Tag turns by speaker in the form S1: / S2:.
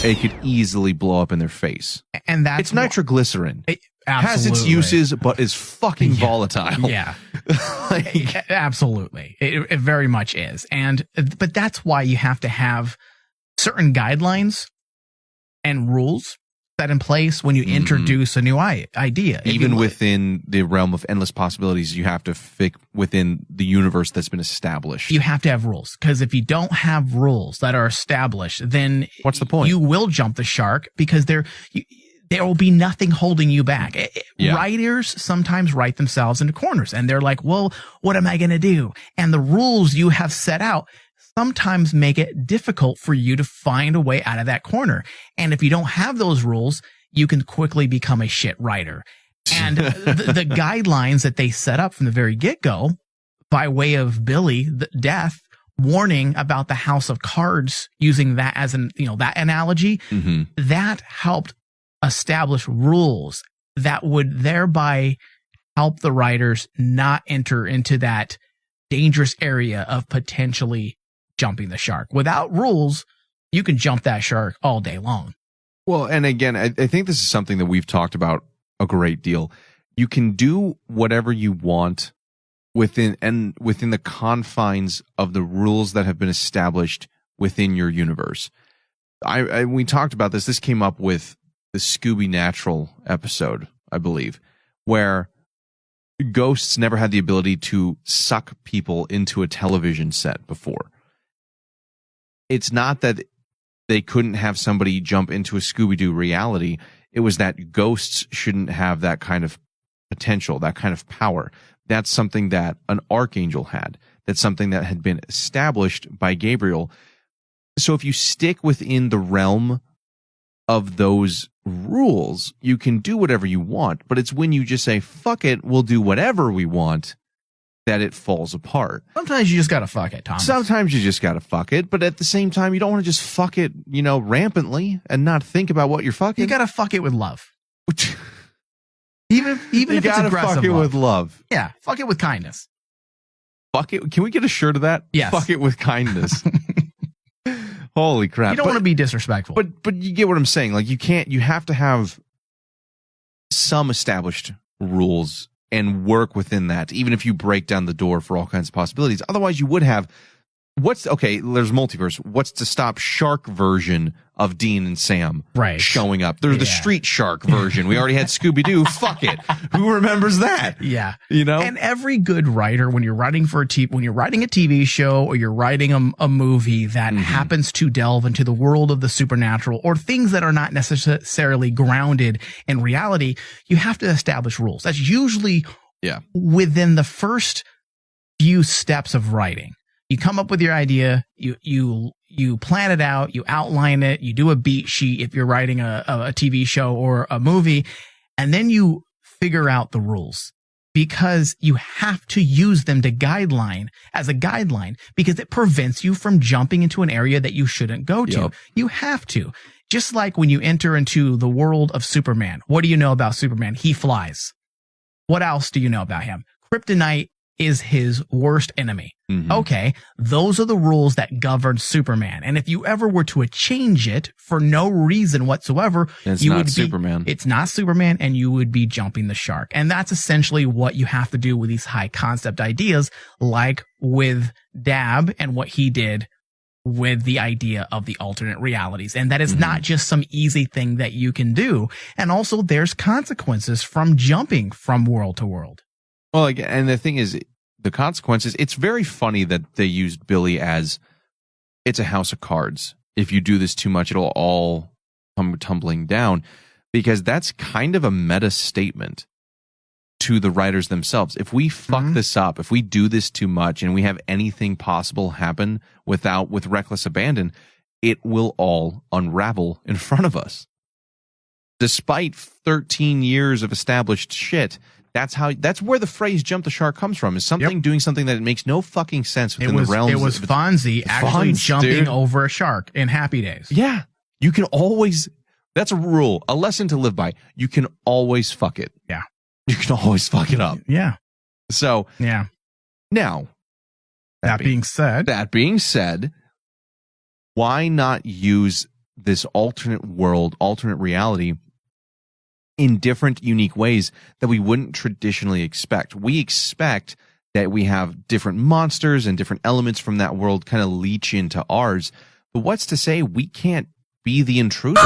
S1: it could easily blow up in their face.
S2: And
S1: it's nitroglycerin. It
S2: has
S1: its uses, but is fucking volatile.
S2: Yeah, absolutely. It very much is. But that's why you have to have certain guidelines and rules set in place when you introduce a new idea.
S1: Even within the realm of endless possibilities, you have to fit within the universe that's been established.
S2: You have to have rules, because if you don't have rules that are established, then
S1: what's the point?
S2: You will jump the shark, because there will be nothing holding you back. Writers sometimes write themselves into corners, and they're like, well, what am I going to do? And the rules you have set out sometimes make it difficult for you to find a way out of that corner. And if you don't have those rules, you can quickly become a shit writer. And the guidelines that they set up from the very get-go, by way of Billy, the death, warning about the house of cards, using that as that analogy, that helped establish rules that would thereby help the writers not enter into that dangerous area of potentially jumping the shark. Without rules, you can jump that shark all day long.
S1: Well, and again, I think this is something that we've talked about a great deal. You can do whatever you want within the confines of the rules that have been established within your universe. We talked about this. This came up with the Scooby Natural episode, I believe, where ghosts never had the ability to suck people into a television set before. It's not that they couldn't have somebody jump into a Scooby-Doo reality. It was that ghosts shouldn't have that kind of potential, that kind of power. That's something that an archangel had. That's something that had been established by Gabriel. So if you stick within the realm of those rules, you can do whatever you want. But it's when you just say, fuck it, we'll do whatever we want, that it falls apart.
S2: Sometimes you just gotta fuck it, Thomas.
S1: Sometimes you just gotta fuck it, but at the same time, you don't want to just fuck it, rampantly and not think about what you're fucking.
S2: You gotta fuck it with love. even if it's aggressive.
S1: Fuck it with love.
S2: Yeah, fuck it with kindness.
S1: Fuck it. Can we get a shirt of that?
S2: Yes.
S1: Fuck it with kindness. Holy crap.
S2: You don't want to be disrespectful.
S1: But you get what I'm saying. Like, you have to have some established rules and work within that, even if you break down the door for all kinds of possibilities. Otherwise, you would have there's multiverse. What's to stop Shark version of Dean and Sam showing up? There's the Street Shark version. We already had Scooby-Doo. Fuck it. Who remembers that?
S2: Yeah. And every good writer, when you're writing a TV show, or you're writing a movie that happens to delve into the world of the supernatural, or things that are not necessarily grounded in reality, you have to establish rules. That's usually within the first few steps of writing. You come up with your idea, you plan it out, you outline it, you do a beat sheet if you're writing a TV show or a movie, and then you figure out the rules, because you have to use them as a guideline, because it prevents you from jumping into an area that you shouldn't go to. Yep. You have to. Just like when you enter into the world of Superman. What do you know about Superman? He flies. What else do you know about him? Kryptonite is his worst enemy. Okay, those are the rules that govern Superman. And if you ever were to change it for no reason whatsoever, it's not Superman, and you would be jumping the shark. And that's essentially what you have to do with these high concept ideas, like with Dab and what he did with the idea of the alternate realities. And that is not just some easy thing that you can do. And also there's consequences from jumping from world to world.
S1: Well, again, and the thing is, the consequences, it's very funny that they used Billy as, it's a house of cards. If you do this too much, it'll all come tumbling down, because that's kind of a meta statement to the writers themselves. If we fuck this up, if we do this too much and we have anything possible happen with reckless abandon, it will all unravel in front of us. Despite 13 years of established shit, that's where the phrase "jump the shark" comes from. Is something doing something that makes no fucking sense within the realms.
S2: It was Fonzie actually jumping over a shark in Happy Days.
S1: Yeah, you can always. That's a rule, a lesson to live by. You can always fuck it.
S2: Yeah,
S1: you can always fuck it up.
S2: Yeah.
S1: So now,
S2: that being said,
S1: why not use this alternate world, alternate reality in different, unique ways that we wouldn't traditionally expect. We expect that we have different monsters and different elements from that world kind of leach into ours. But what's to say we can't be the intruder?